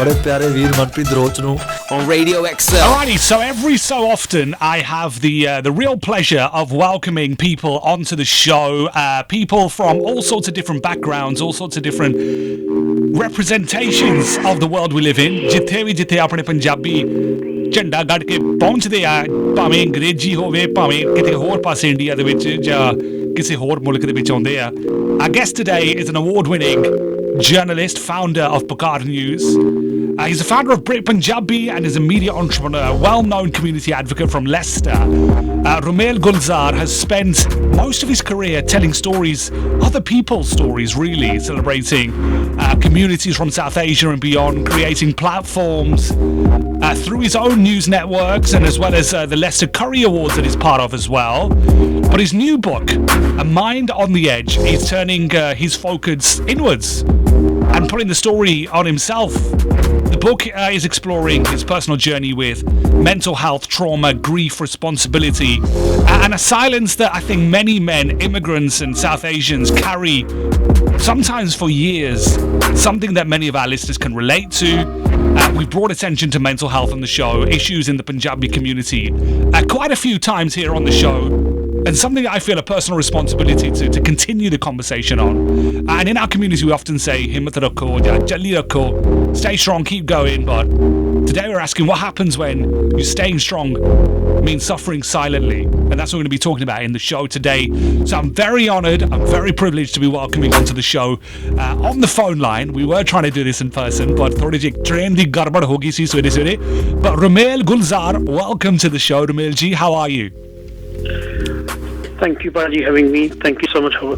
बड़े प्यारे वीर मनप्रीत दरोच ਨੂੰ on Radio XL. Alrighty, so every so often I have the real pleasure of welcoming people onto the show, people from all sorts of different backgrounds, all sorts of different representations of the world we live in. ਜਿੱਥੇ ਵੀ ਜਿੱਥੇ ਆਪਣੇ ਪੰਜਾਬੀ ਝੰਡਾ ਗੱਡ ਕੇ ਪਹੁੰਚਦੇ ਆ, ਭਾਵੇਂ ਅੰਗਰੇਜ਼ੀ ਹੋਵੇ, ਭਾਵੇਂ ਕਿਤੇ ਹੋਰ ਪਾਸੇ ਇੰਡੀਆ ਦੇ ਵਿੱਚ ਜਾਂ ਕਿਸੇ ਹੋਰ ਮੁਲਕ ਦੇ ਵਿੱਚ ਆਉਂਦੇ ਆ. Our guest today is an award-winning journalist, founder of Pakar News. He's the founder of Brit Punjabi and is a media entrepreneur, well-known community advocate from Leicester. Romail Gulzar has spent most of his career telling stories, other people's stories really, celebrating communities from South Asia and beyond, creating platforms through his own news networks and as well as the Leicester Curry Awards that he's part of as well. But his new book, A Mind on the Edge, is turning his focus inwards and putting the story on himself. The book is exploring his personal journey with mental health, trauma, grief, responsibility, and a silence that I think many men, immigrants and South Asians carry sometimes for years, something that many of our listeners can relate to. We've brought attention to mental health on the show, issues in the Punjabi community quite a few times here on the show. And something that I feel a personal responsibility to continue the conversation on. And in our community, we often say, Himmat rakho, jalli rakho, stay strong, keep going. But today we're asking what happens when you staying strong means suffering silently. And that's what we're going to be talking about in the show today. So I'm very honoured, I'm very privileged to be welcoming onto the show on the phone line. We were trying to do this in person, but thodi ji train di garbad ho gayi si swere. But Romail Gulzar, welcome to the show. Romail ji, how are you? Thank you, Baji, having me. Thank you so much for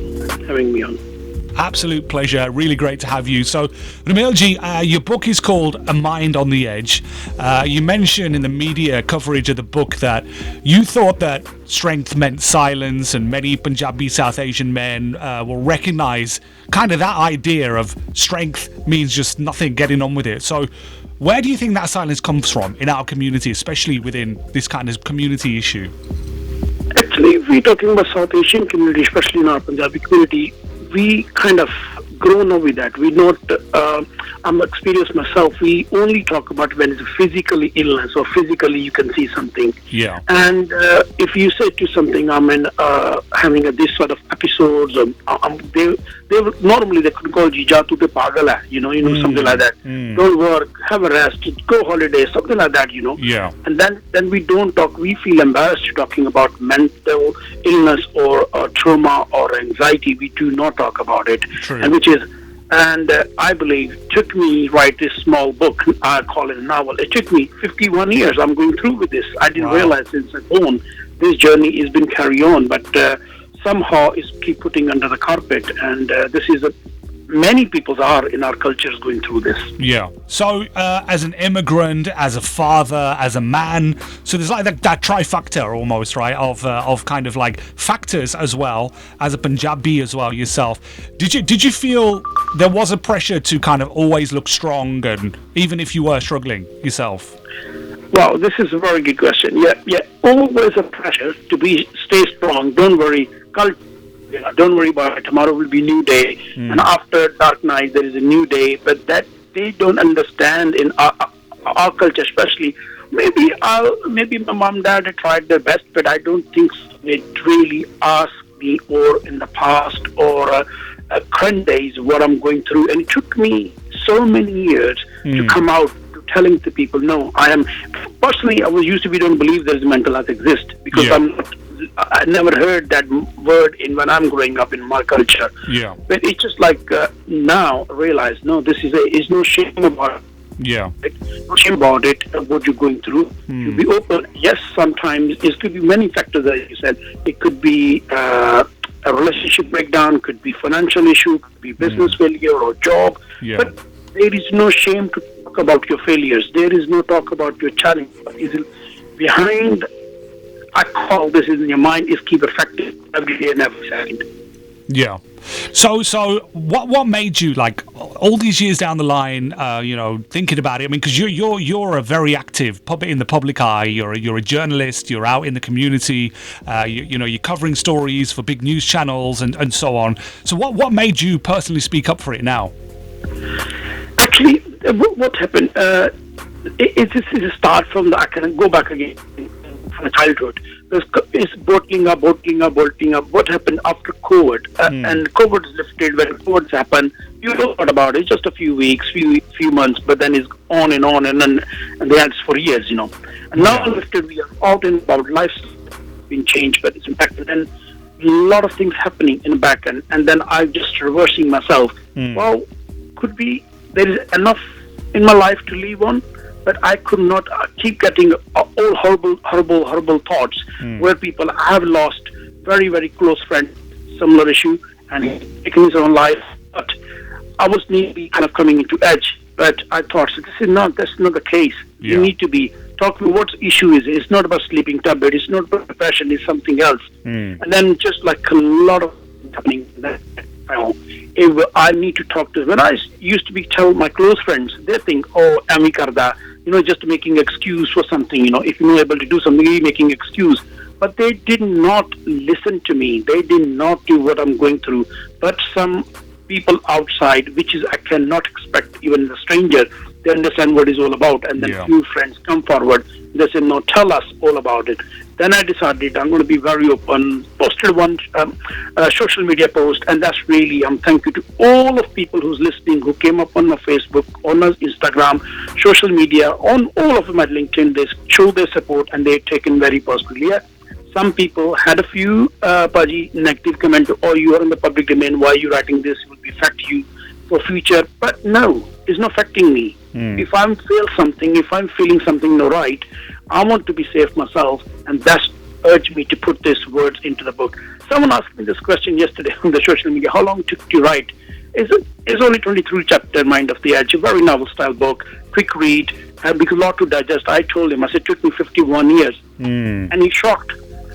having me on. Absolute pleasure. Really great to have you. So, Romail ji, your book is called A Mind on the Edge. You mentioned in the media coverage of the book that you thought that strength meant silence, and many Punjabi South Asian men will recognise kind of that idea of strength means just nothing, getting on with it. So, where do you think that silence comes from in our community, especially within this kind of community issue? Actually, if we're talking about South Asian community, especially in our Punjabi community, we kind of grown up with that. We not, I'm experienced myself, we only talk about when it's a physically illness or physically you can see something. Yeah. And if you say to something, I'm in having this sort of episodes, normally they could call you Jatu te pagal hai, something like that. Don't work, have a rest, go holiday, something like that, Yeah. And then we don't talk, we feel embarrassed talking about mental illness or trauma or anxiety. We do not talk about it. True. And I believe took me write this small book. I call it a novel. It took me 51 years. I'm going through with this. I didn't realize since I'm born this journey has been carry on, but somehow it's keep putting under the carpet. And this is many people are in our cultures going through this. Yeah. So as an immigrant, as a father, as a man, so there's like that trifecta almost, right, of kind of like factors as well, as a Punjabi as well yourself. Did you feel there was a pressure to kind of always look strong, and even if you were struggling yourself? Wow, this is a very good question. Yeah, always a pressure to stay strong. Don't worry. Don't worry about it. Tomorrow will be a new day. And after dark night, there is a new day. But that they don't understand in our culture, especially. Maybe my mom and dad tried their best, but I don't think they really asked me or in the past or current days what I'm going through. And it took me so many years to come out to telling the people, no, I am. Personally, I was used to be don't believe there's mental health exists because I never heard that word when I'm growing up in my culture. Yeah. But it's just like now I realize, no, this is no shame about it. Yeah. No shame about it, what you're going through. To be open. Yes, sometimes it could be many factors, as you said. It could be a relationship breakdown, could be financial issue, could be business failure or job. Yeah. But there is no shame to talk about your failures. There is no talk about your challenge. Behind, I call this in your mind is keep affected every day and every second. Yeah. So what made you, like, all these years down the line, thinking about it? I mean, because you're a very active in the public eye. You're a journalist. You're out in the community. You're covering stories for big news channels and so on. So what made you personally speak up for it now? Actually, What happened? This is a start from I can go back again from childhood. It's bottling up. What happened after COVID? And COVID is lifted. When COVID happened, you know what about it? Just a few weeks, few months, but then it's on and on, and then it's for years, And now lifted, we are out and about. Life's been changed, but it's impacted. And a lot of things happening in the back end, and then I'm just reversing myself. Well, could be there is enough in my life to live on, but I could not keep getting all horrible thoughts where people have lost very, very close friends, similar issue, and he's taken his own life. But I was maybe kind of coming into edge, but I thought that's not the case. You need to be talking what issue is. It's not about sleeping tablet. It's not about depression. It's something else. And then just like a lot of happening, I need to talk to. When I used to tell my close friends, they think, oh, ami karda, just making excuse for something. If you're not able to do something, you're making excuse. But they did not listen to me. They did not do what I'm going through. But some people outside, which is I cannot expect even a stranger, they understand what it's all about, and then few friends come forward. They say, "No, tell us all about it." Then I decided I'm going to be very open. Posted one social media post, and that's really thank you to all of people who's listening, who came up on my Facebook, on my Instagram, social media, on all of my LinkedIn. They show their support, and they've taken very positively. Yeah. Some people had a few negative comment, or you are in the public domain, why are you writing this, it will affect you for future. But no, it's not affecting me. If I'm feeling something not right, I want to be safe myself, and that's urged me to put these words into the book. Someone asked me this question yesterday on the social media, how long took to write? It's only 23 chapter, Mind of the Edge, a very novel style book, quick read, because a lot to digest. I told him, I said, it took me 51 years. And he's shocked.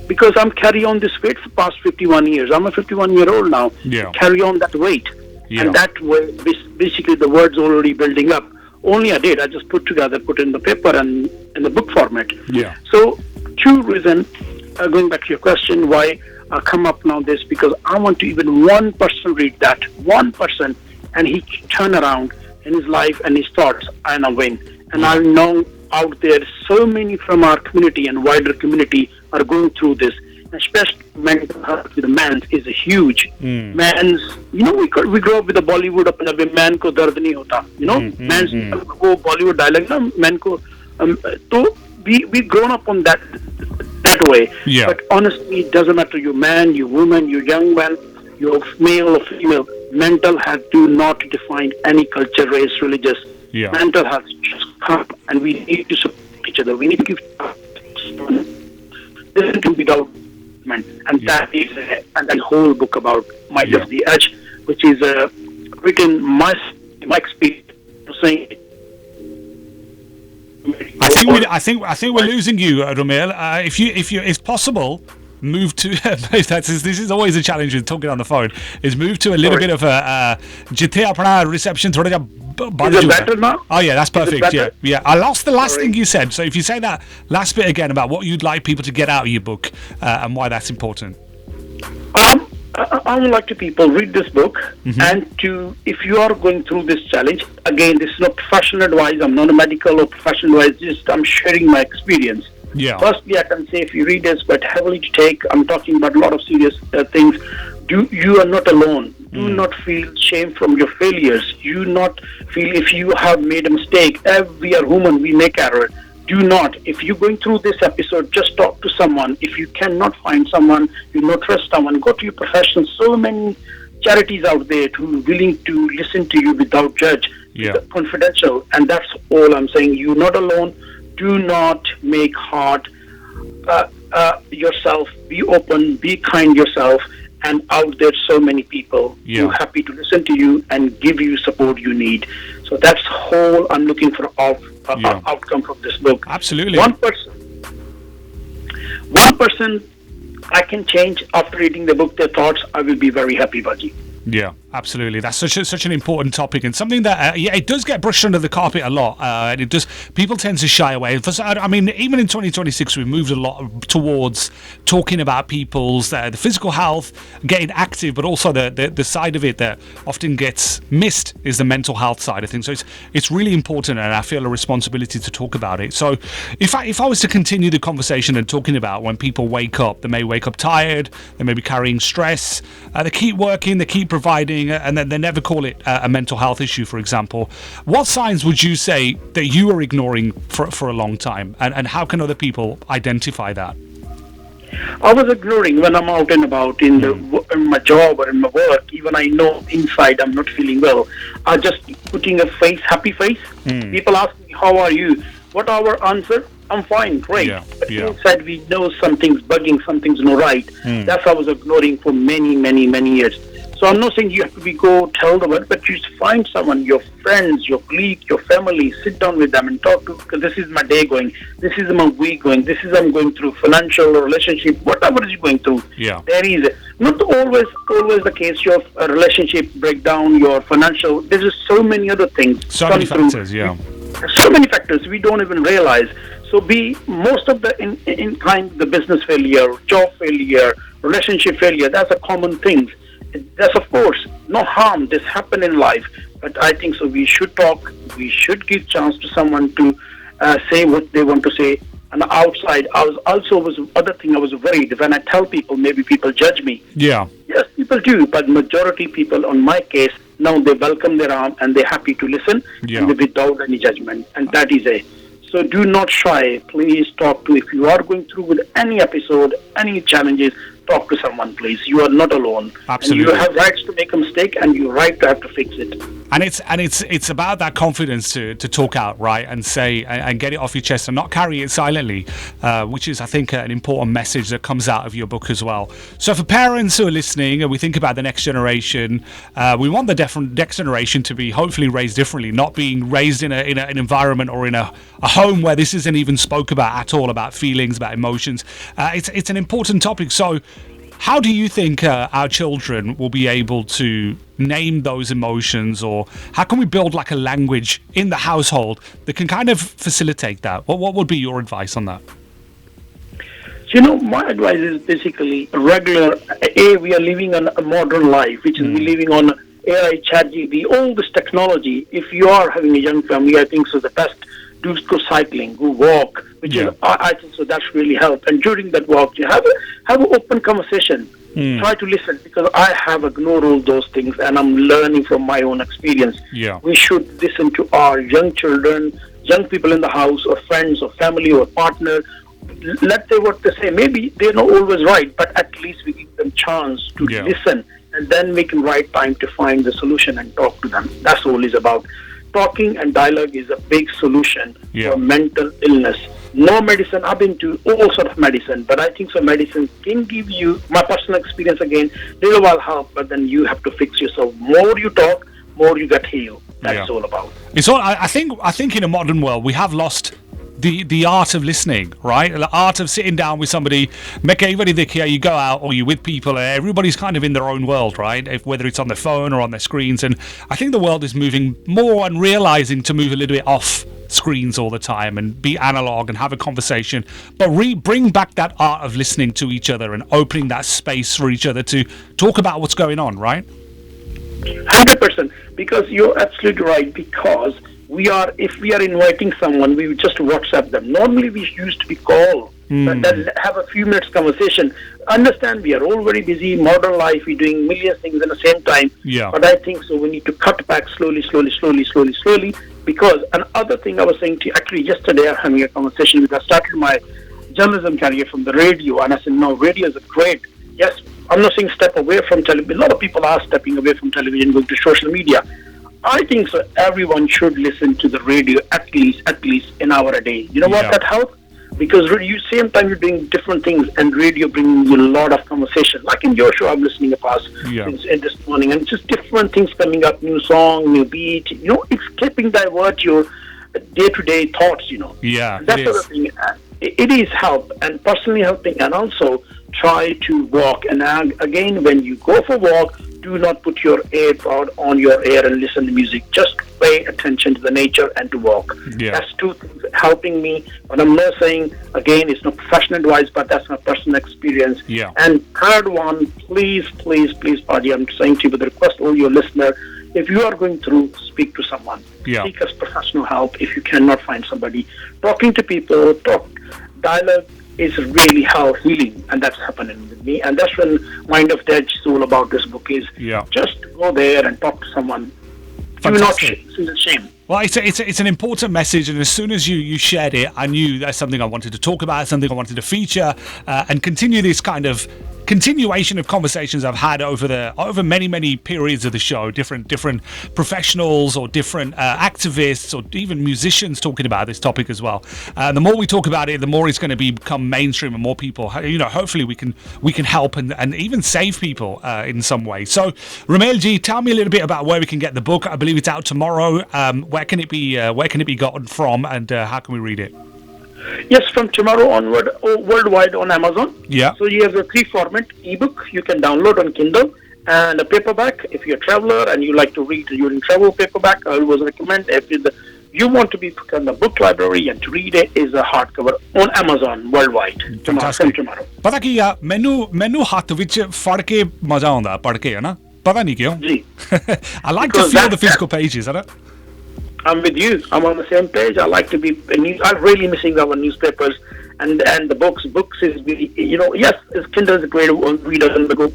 Because I'm carry on this weight for past 51 years. I'm a 51-year-old now. Carry on that weight. And that way, basically the words already building up. Only I just put in the paper and in the book format. So, two reasons, going back to your question, why I come up now this, because I want to even one person read that, one person, and he turn around in his life and his thoughts, and I win. And I know out there, so many from our community and wider community are going through this, especially mental health with the man is a huge. Man's, we grow up with the Bollywood, apna man ko dard nahi hota, man's wo Bollywood dialogue, na man ko, so we grown up on that way. But honestly, it doesn't matter, you man, you woman, you young man, you're male or female, mental health do not define any culture, race, religious. Mental health just come, and we need to support each other. We need to give listen to without and that is and that whole book about Mind of the Edge, which is written my experience saying. I think we're losing you, Romail. If possible, move to this is always a challenge with talking on the phone. Is move to a little bit of a jithe apna reception thoda ja band Is it better now? Oh yeah, that's perfect. Yeah. I lost the last thing you said. So if you say that last bit again about what you'd like people to get out of your book and why that's important. I would like to people read this book, and if you are going through this challenge, again, this is not professional advice. I'm not a medical or professional advice. Just I'm sharing my experience. Firstly, I can say if you read this, but heavily to take, I'm talking about a lot of serious things. You are not alone. Do not feel shame from your failures. Do not feel if you have made a mistake. We are human. We make error. Do not. If you're going through this episode, just talk to someone. If you cannot find someone, you not trust someone, go to your professional. So many charities out there who are willing to listen to you without judge, confidential. And that's all I'm saying. You're not alone. Do not make hard yourself. Be open. Be kind yourself. And out there, so many people who are happy to listen to you and give you support you need. So that's whole I'm looking for outcome from this book. Absolutely. One person I can change after reading the book, their thoughts. I will be very happy, Baji. Yeah, absolutely. That's such an important topic, and something that it does get brushed under the carpet a lot. And it does. People tend to shy away. I mean, even in 2026, we've moved a lot towards talking about people's the physical health, getting active, but also the side of it that often gets missed is the mental health side of things. So it's really important, and I feel a responsibility to talk about it. So if I was to continue the conversation and talking about when people wake up, they may wake up tired, they may be carrying stress, they keep working, they keep providing, and then they never call it a mental health issue, for example. What signs would you say that you are ignoring for a long time, and how can other people identify that? I was ignoring when I'm out and about in my job or in my work. Even I know inside I'm not feeling well. I just putting a happy face. People ask me, "How are you?" What our answer? I'm fine, great. But inside we know something's bugging, something's not right. That's what I was ignoring for many, many, many years. So I'm not saying you have to go tell the world, but you find someone, your friends, your colleague, your family, sit down with them and talk to, because this is my day going, this is my week going, this is I'm going through financial or relationship, whatever is you going through. There is not always the case, your relationship breakdown, your financial, there's so many other things. So many factors, So many factors we don't even realize. So most of the in kind, the business failure, job failure, relationship failure, that's a common thing. That's of course no harm. This happen in life, but I think so. We should talk. We should give chance to someone to say what they want to say. And outside, I was worried when I tell people. Maybe people judge me. Yes, people do, but majority people, on my case, now they welcome their arm and they're happy to listen and without any judgment. And that is a. So do not shy. Please talk to. If you are going through with any episode, any challenges, talk to someone, please. You are not alone. Absolutely. And you have rights to make a mistake, and you're right to have to fix it. And it's about that confidence to talk out, right, and say and get it off your chest and not carry it silently, which is, I think, an important message that comes out of your book as well. So for parents who are listening, and we think about the next generation, we want the next generation to be hopefully raised differently, not being raised in an environment or in a home where this isn't even spoke about at all, about feelings, about emotions. It's an important topic. So how do you think our children will be able to name those emotions, or how can we build like a language in the household that can kind of facilitate that? What would be your advice on that? My advice is basically we are living on a modern life, which is we're living on AI, ChatGPT, all this technology. If you are having a young family, I think so the best, do go cycling, go walk, which is, I think so that's really help. And during that walk, you have an open conversation. Try to listen, because I have ignored all those things and I'm learning from my own experience. We should listen to our young children, young people in the house, or friends, or family, or partner. Let them what they say. Maybe they're not always right, but at least we give them chance to listen, and then make them right time to find the solution and talk to them. That's all it's about. Talking and dialogue is a big solution for mental illness. No medicine. I've been to all sort of medicine, but I think so medicine can give you, my personal experience again, little while help, but then you have to fix yourself. More you talk, more you get healed. That's all about. It's all. I think in a modern world we have lost the art of listening, right? The art of sitting down with somebody, make everybody think, you go out or you're with people, and everybody's kind of in their own world, right? Whether it's on their phone or on their screens. And I think the world is moving more and realizing to move a little bit off screens all the time and be analog and have a conversation, but bring back that art of listening to each other and opening that space for each other to talk about what's going on, right? 100%, because you're absolutely right, because if we are inviting someone, we would just WhatsApp them. Normally we used to be call, but then have a few minutes conversation. Understand, we are all very busy, modern life, we're doing million things at the same time. But I think so we need to cut back slowly, because another thing I was saying to you, actually yesterday I was having a conversation with, I started my journalism career from the radio, and I said, no, radio is a great, yes, I'm not saying step away from television. A lot of people are stepping away from television, going to social media. I think so everyone should listen to the radio at least an hour a day. You know what, that helps? Because same time you're doing different things, and radio brings you a lot of conversation. Like in your show, I'm listening to past this morning, and just different things coming up, new song, new beat. It's keeping divert your day-to-day thoughts. That sort of thing. It is help, and personally helping, and also try to walk. And again, when you go for walk, do not put your AirPod on your ear and listen to music. Just pay attention to the nature and to walk. Yeah. That's two things helping me. And I'm not saying, again, it's not professional advice, but that's my personal experience. Yeah. And third one, please, Paji, I'm saying to you with a request, all your listener, if you are going through, speak to someone. Yeah. Seek us professional help if you cannot find somebody. Talking to people, dialogue is really healing, and that's happening with me. And that's when Mind of the Edge is all about. This book is just go there and talk to someone. Fantastic. Do not shame. Well, it's an important message, and as soon as you shared it, I knew that's something I wanted to talk about, something I wanted to feature, and continue this kind of continuation of conversations I've had over many periods of the show, different professionals or different activists or even musicians talking about this topic as well. The more we talk about it, the more it's going to become mainstream, and more people, hopefully we can help and even save people in some way. So, Romail ji, tell me a little bit about where we can get the book. I believe it's out tomorrow. Where can it be gotten from, and how can we read it? Yes, from tomorrow onward, worldwide on Amazon. Yeah. So you have the 3 format: ebook you can download on Kindle, and a paperback. If you're a traveler and you like to read during travel, paperback I always recommend. If you want to be in the book library and to read it, is a hardcover on Amazon worldwide. From tomorrow. पता की या मैनू हाथ विच फड़ के मजा आंदा पढ़ के है ना पता नहीं क्यों जी. I like to feel the physical pages, है ना? I'm with you. I'm on the same page. I like to be. I'm really missing our newspapers and the books. Books is really, yes, Kindle is a great reader and the book.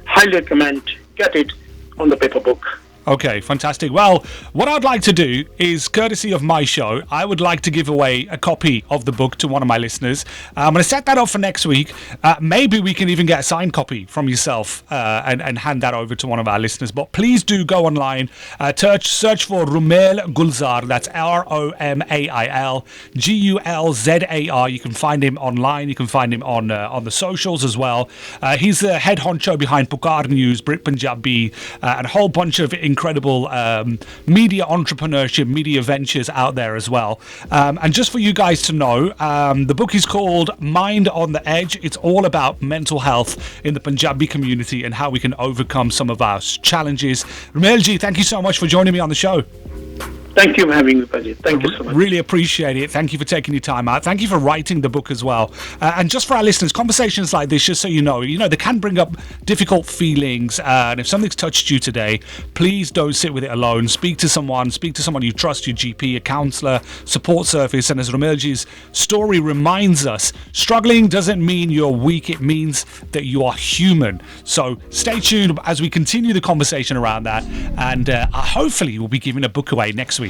Highly recommend get it on the paper book. Okay, fantastic. Well, what I'd like to do is, courtesy of my show, I would like to give away a copy of the book to one of my listeners. I'm going to set that up for next week. Maybe we can even get a signed copy from yourself and hand that over to one of our listeners. But please do go online, search for Romail Gulzar. That's Romail Gulzar. You can find him online. You can find him on the socials as well. He's the head honcho behind Pukar News, Brit Punjabi, and a whole bunch of incredible media entrepreneurship, media ventures out there as well. And just for you guys to know, the book is called Mind on the Edge. It's all about mental health in the Punjabi community and how we can overcome some of our challenges. Romail ji, thank you so much for joining me on the show. Thank you for having me, Paji. Thank you so much. Really appreciate it. Thank you for taking your time out. Thank you for writing the book as well. And just for our listeners, conversations like this, just so you know, they can bring up difficult feelings. And if something's touched you today, please don't sit with it alone. Speak to someone you trust, your GP, a counsellor, support service. And as Romailji's story reminds us, struggling doesn't mean you're weak. It means that you are human. So stay tuned as we continue the conversation around that. And hopefully we'll be giving a book away next week.